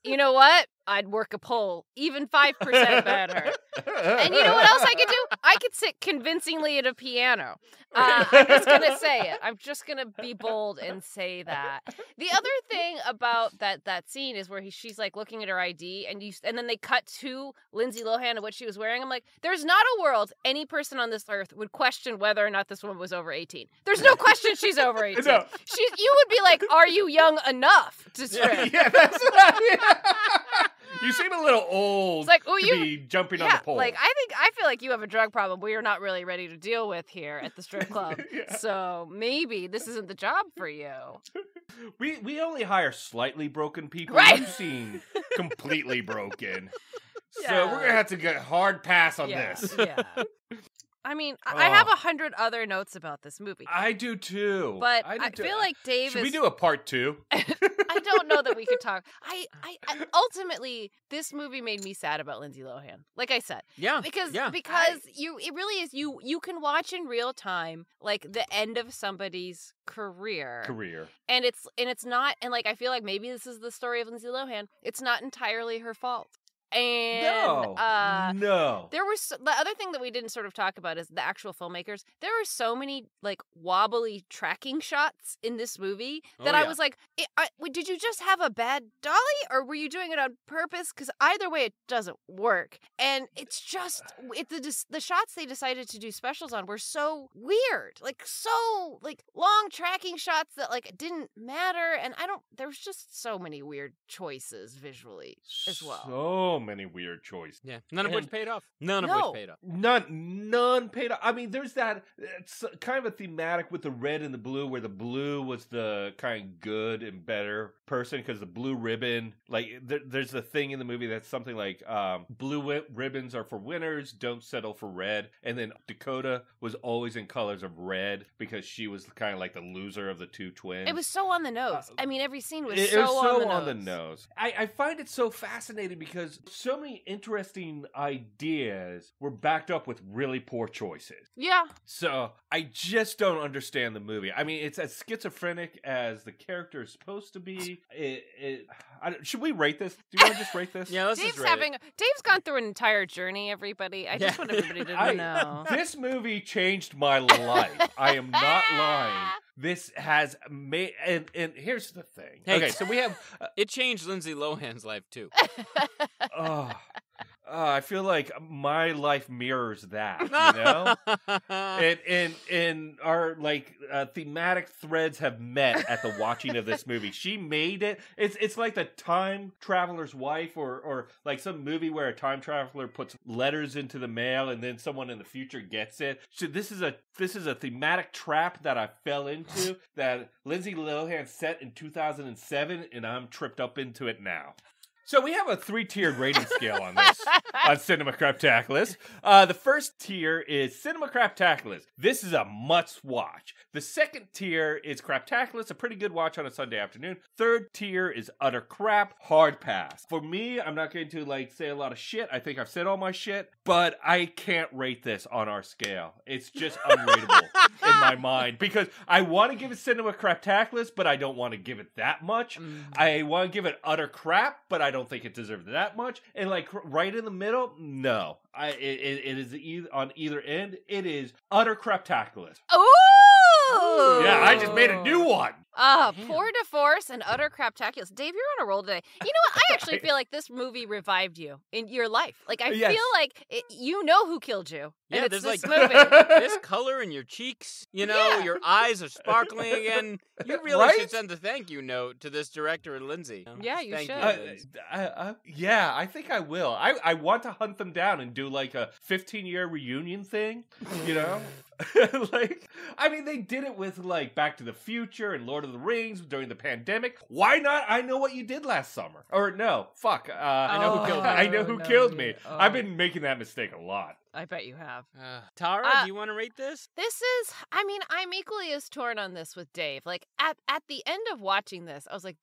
You know what? I'd work a poll, even 5% better. And you know what else I could do? I could sit convincingly at a piano. I'm just going to say it. I'm just going to be bold and say that. The other thing about that scene is where she's like looking at her ID, and then they cut to Lindsay Lohan and what she was wearing. I'm like, there's not a world any person on this earth would question whether or not this woman was over 18. There's no question she's over 18. No. You would be like, are you young enough to strip? Yeah, that's what you seem a little old to be jumping on the pole. Like, I feel like you have a drug problem we are not really ready to deal with here at the strip club. So maybe this isn't the job for you. We only hire slightly broken people. Right. You've seen completely broken. So we're going to have to get a hard pass on this. Yeah. I mean, I have 100 other notes about this movie. I do too. But I feel like Dave Should we do a part 2? I don't know that we could talk. I ultimately, this movie made me sad about Lindsay Lohan. Like I said. Yeah. Because it really is, you can watch in real time, like, the end of somebody's career. And it's not, and like, I feel like maybe this is the story of Lindsay Lohan. It's not entirely her fault. And no. There was the other thing that we didn't sort of talk about is the actual filmmakers. There were so many like wobbly tracking shots in this movie that I was like, did you just have a bad dolly or were you doing it on purpose? Because either way, it doesn't work. And it's just the shots they decided to do specials on were so weird, like so like long tracking shots that like didn't matter. And there was just so many weird choices visually as well. So many weird choices. Yeah, none of which paid off. None paid off. I mean, there's that. It's kind of a thematic with the red and the blue, where the blue was the kind of good and better person because the blue ribbon. Like, there's a thing in the movie that's something like blue ribbons are for winners, don't settle for red. And then Dakota was always in colors of red because she was kind of like the loser of the two twins. It was so on the nose. I mean, every scene was so on the nose. on the nose. I find it so fascinating because so many interesting ideas were backed up with really poor choices. Yeah. So I just don't understand the movie. I mean, it's as schizophrenic as the character is supposed to be. Should we rate this? Do you want to just rate this? Yeah, let's just rate it. Dave's gone through an entire journey, everybody. I just want everybody to know. This movie changed my life. I am not lying. This has made, and here's the thing. Hey, okay, so we have. It changed Lindsay Lohan's life too. I feel like my life mirrors that, you know? and our thematic threads have met at the watching of this movie. She made it. It's like the time traveler's wife, or like some movie where a time traveler puts letters into the mail and then someone in the future gets it. So this is a thematic trap that I fell into that Lindsay Lohan set in 2007, and I'm tripped up into it now. So we have a 3-tiered rating scale on this, on Cinema Craptaculous. The first tier is Cinema Craptaculous. This is a must-watch. The second tier is Craptaculous, a pretty good watch on a Sunday afternoon. Third tier is Utter Crap, hard pass. For me, I'm not going to say a lot of shit. I think I've said all my shit, but I can't rate this on our scale. It's just unrateable in my mind, because I want to give it Cinema Craptaculous, but I don't want to give it that much. I want to give it Utter Crap, but I don't think it deserves that much. And right in the middle, no. It is on either end. It is Utter Craptaculous. Ooh! Yeah, I just made a new one. Pour de Force and Utter Craptaculous. Dave, you're on a roll today. You know what? I actually feel like this movie revived you in your life. Like, I feel like you know who killed you. Yeah, and it's there's this movie. This color in your cheeks. You know, your eyes are sparkling again. You really should send a thank you note to this director and Lindsay. Yeah, you should. Yeah, I think I will. I want to hunt them down and do a 15-year reunion thing, you know? I mean, they did it with Back to the Future and Lord of the Rings during the pandemic. Why not? I Know What You Did Last Summer. Or no, fuck. I Know Who Killed Me. I Know Who Killed Me. I've been making that mistake a lot. I bet you have. Tara, do you want to rate this? This is, I'm equally as torn on this with Dave. At the end of watching this, I was like,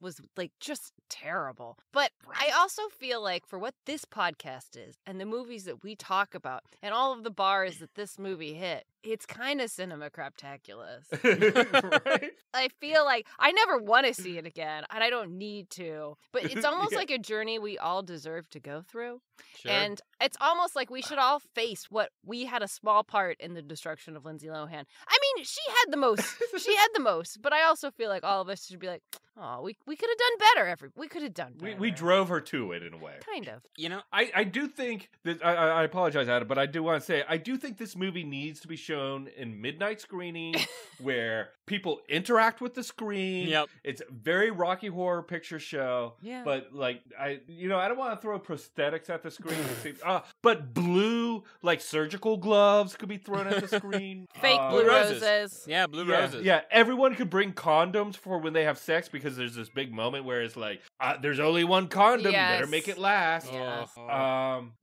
was just terrible. But I also feel like for what this podcast is and the movies that we talk about and all of the bars that this movie hit, it's kind of Cinema Craptaculous. Right? I feel like I never want to see it again, and I don't need to. But it's almost like a journey we all deserve to go through. Sure. And it's almost like we should all face what we had a small part in the destruction of Lindsay Lohan. I mean, she had the most. But I also feel like all of us should be like, oh, we could have done better. We could have done better. We drove her to it in a way. Kind of. You know, I do think that I apologize, Adam, but I do want to say I do think this movie needs to be shown in midnight screening where people interact with the screen. Yep. It's a very Rocky Horror Picture Show. Yeah. But I don't want to throw prosthetics at the screen. But blue surgical gloves could be thrown at the screen. Fake blue roses. Yeah, blue roses. Yeah, everyone could bring condoms for when they have sex, because there's this big moment where it's there's only one condom, Yes. you better make it last. Yes.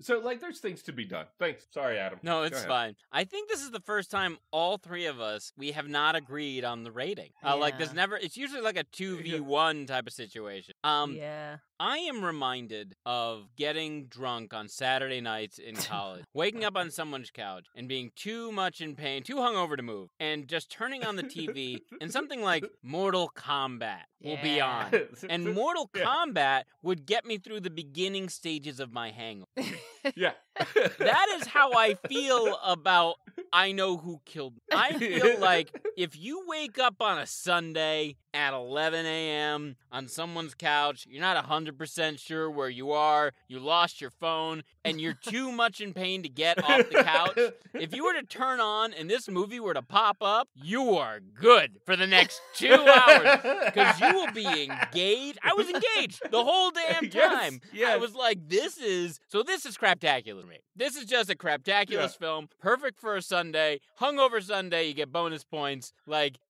So there's things to be done. Thanks. Sorry, Adam. No, Go it's ahead. fine. I think this is the first time all three of us, we have not agreed on the rating. There's never, it's usually a 2v1 type of situation. Yeah. I am reminded of getting drunk on Saturday nights in college, waking up on someone's couch and being too much in pain, too hungover to move, and just turning on the TV and something like Mortal Kombat will be on. And Mortal Kombat would get me through the beginning stages of my hangover. Yeah. That is how I feel about I Know Who Killed Me. I feel like if you wake up on a Sunday at 11 a.m. on someone's couch, you're not 100% sure where you are, you lost your phone, and you're too much in pain to get off the couch, if you were to turn on and this movie were to pop up, you are good for the next 2 hours, because you will be engaged. I was engaged the whole damn time. Yes. I was like, this is craptacular to me. This is just a craptaculous film, perfect for a Sunday, hungover Sunday, you get bonus points.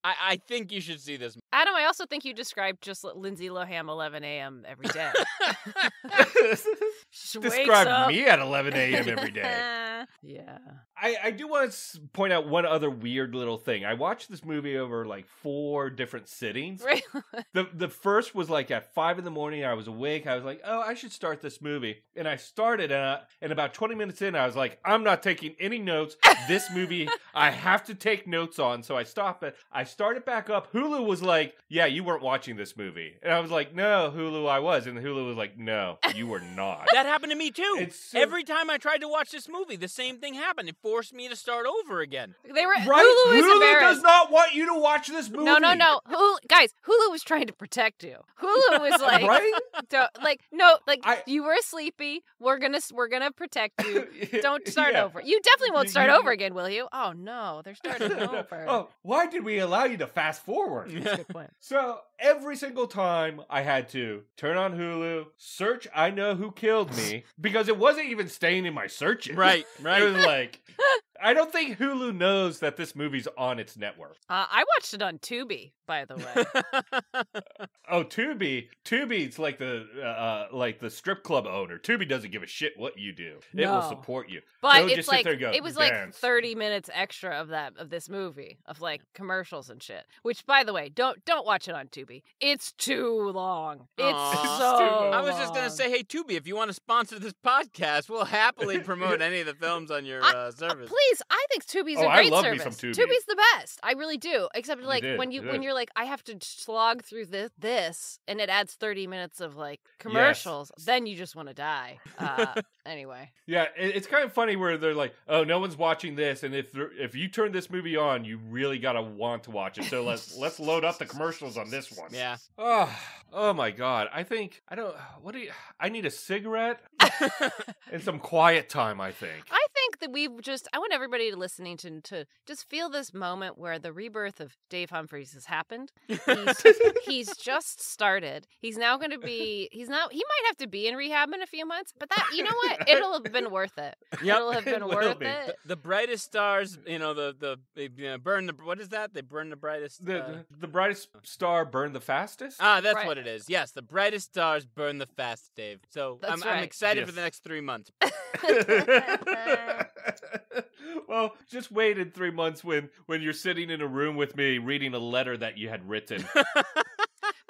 I think you should see this. Adam, I also think you described just Lindsay Lohan 11 a.m. every day. Describe me at 11 a.m. every day. Yeah. I do want to point out one other weird little thing. I watched this movie over like 4 different sittings. Really? The first was like at 5 in the morning. I was awake. I was like, oh, I should start this movie. And I started, and about 20 minutes in, I was like, I'm not taking any notes. This movie, I have to take notes on. So I stopped it. I started back up. Hulu was like, yeah, you weren't watching this movie. And I was like, no, Hulu, I was. And Hulu was like, no, you were not. That happened to me too. So, every time I tried to watch this movie, the same thing happened. It forced me to start over again. They were right? Hulu is Hulu embarrassed. does not want you to watch this movie. No. Guys, Hulu was trying to protect you. Hulu was like, right? You were sleepy. We're gonna protect you. Don't start over. You definitely won't start over again, will you? Oh no, they're starting over. Oh, why did we allow you to fast forward? That's a good point. So every single time I had to turn on Hulu, search I Know Who Killed Me, because it wasn't even staying in my searches. Right. It was like, I don't think Hulu knows that this movie's on its network. I watched it on Tubi, by the way. Oh, Tubi. Tubi's like the strip club owner. Tubi doesn't give a shit what you do. It will No. support you. But They'll it's just like sit there and go, it was "Dance." like 30 minutes extra of this movie of like commercials and shit. Which, by the way, don't watch it on Tubi. It's too long. It's Aw. so. I was just gonna long. say, hey Tubi, if you want to sponsor this podcast, we'll happily promote any of the films on your service. Please, I think Tubi's a Oh, I great love me service. some Tubi. Tubi's the best. I really do. Except like did, when you when did. you're like, I have to slog through this, and it adds 30 minutes of like commercials. Then you just want to die. Anyway. Yeah, it's kind of funny where they're like, "Oh, no one's watching this," and if you turn this movie on, you really gotta want to watch it. So let's load up the commercials on this one. Yeah. Oh my God! I need a cigarette and some quiet time. I think. I think that I want everybody listening to just feel this moment where the rebirth of Dave Humphries has happened. He's just started. He might have to be in rehab in a few months, but that, you know what? It'll have been worth it. Yep. It'll have been It will worth be. it. The brightest stars, they burn the, what is that? They burn the brightest. The brightest star burned the fastest. That's Right. what it is. Yes, the brightest stars burn the fastest, Dave. So That's I'm right. excited Yes. for the next 3 months. Well, just wait in 3 months when you're sitting in a room with me reading a letter that you had written.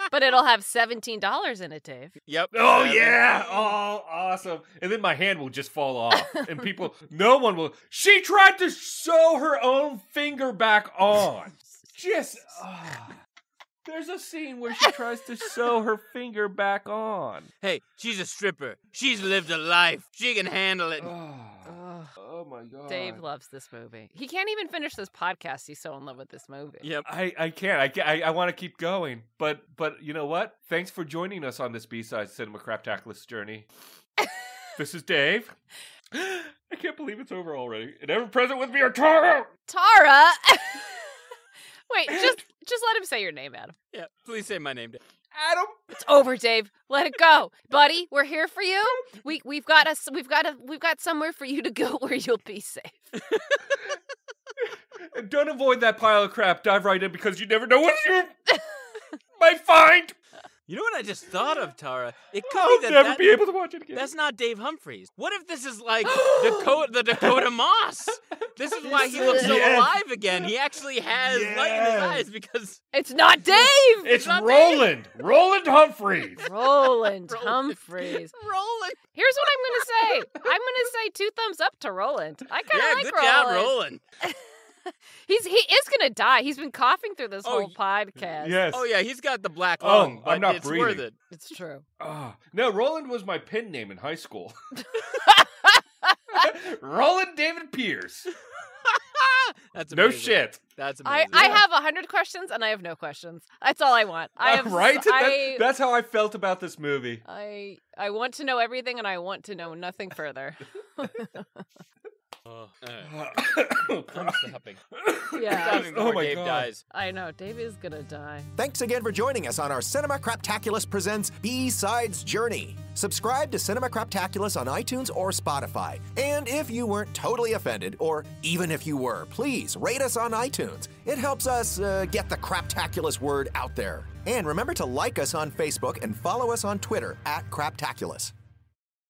But it'll have $17 in it, Dave. Yep. Oh yeah! Oh, awesome! And then my hand will just fall off, and no one will. She tried to sew her own finger back on. There's a scene where she tries to sew her finger back on. Hey, she's a stripper. She's lived a life. She can handle it. Oh my God! Dave loves this movie. He can't even finish this podcast. He's so in love with this movie. Yep. I can't. I want to keep going, but you know what? Thanks for joining us on this B-Side Cinema Craptaculous journey. This is Dave. I can't believe it's over already. And ever present with me are Tara. Tara! Wait, just let him say your name, Adam. Yeah. Please say my name, Dave. Adam. It's over, Dave. Let it go, buddy. We're here for you. We've got somewhere for you to go where you'll be safe. And don't avoid that pile of crap. Dive right in because you never know what you might find. You know what I just thought of, Tara? It could I'll be never be able to watch it again. That's not Dave Humphries. What if this is like the Dakota Moss? This is why he looks so Yes. alive again. He actually has light in his Yes. eyes because It's not Dave. It's not Roland. Roland Humphries. Roland Humphries. Roland. Here's what I'm gonna say. I'm gonna say 2 thumbs up to Roland. I kind of Yeah, like good Roland. job, Roland. He is gonna die. He's been coughing through this Oh, whole podcast. Yes. Oh yeah, he's got the black Oh, lung, but I'm not it's breathing. worth it. It's true. No, Roland was my pen name in high school. Roland David Pierce. That's No amazing. shit. That's I amazing. have 100 questions and I have no questions. That's all I want. I have Right? I, That's how I felt about this movie. I want to know everything and I want to know nothing further. I'm stopping. Yeah. Stopping before Oh my Dave God. dies. I know Dave is gonna die. Thanks again for joining us on our Cinema Craptaculous Presents B-Sides Journey. Subscribe to Cinema Craptaculous on iTunes or Spotify. And if you weren't totally offended, or even if you were, please rate us on iTunes. It helps us get the Craptaculous word out there. And remember to like us on Facebook and follow us on Twitter @Craptaculous.